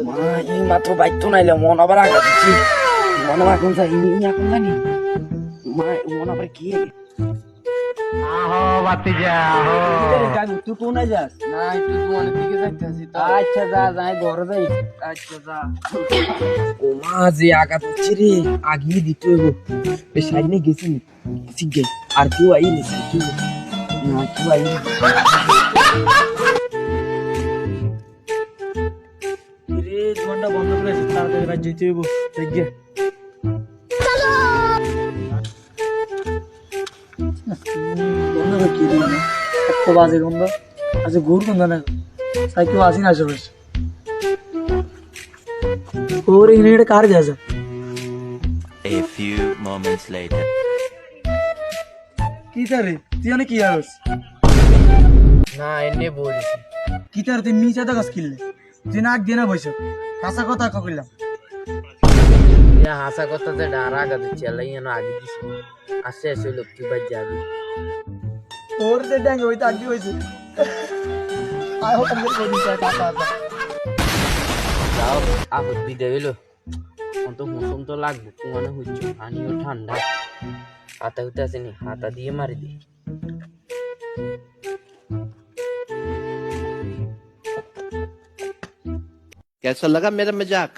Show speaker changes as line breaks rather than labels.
মা এই মাত্র বাইক তো নাইলে মন আবার আগা দিচ্ছি মনে এখন যাই এখন জানি মা মন আবার কি
আহো বাতিজা আহো।
তুই কোনায় যাস
না একটু তোমার দিকে যাইতেছি তো।
আচ্ছা যা যাই ঘরে যাই
আচ্ছা যা।
ও মা যে আগা দিচ্ছি রে আগিয়ে দিতে হইব বেশ সাইডে গেছি ঠিক গে আর কেউ আইনি কেউ না কেউ আইনি রে দোকানটা বন্ধ করে তাড়াতাড়ি বাজ যেতে হইব ঠিক গে বন্ধ করে কি দিলাম এত বাজে গন্ধ আচ্ছা ঘুর গন্ধ না তাই কেউ আসি না আশেপাশে ওর এখানে কার গেছে
A few moments later.
কি তারে তুই অনেক কি আরস
না এনে বলছি
কি তার তুই মিচা তো গাছ কিনলে তুই নাক দিয়ে না বসে কাঁচা কথা কইলাম
ইয়া হাসা কথাতে ডারা আগা দিচ্ছি আলাই যেন আগে দিছি আসে আসে লোক তুই বাজ যাবি
তোর যে ড্যাঙ্গে হইতে আগে হয়েছে আই হোপ আমি করে দিতে কাকা
যাও আপদ বিদায় হইলো অন্ত মৌসুম তো লাগবে কুমানে হচ্ছে পানিও ঠান্ডা হাতা হইতে আসেনি হাতা দিয়ে মারি দি
कैसा लगा मेरा मजाक?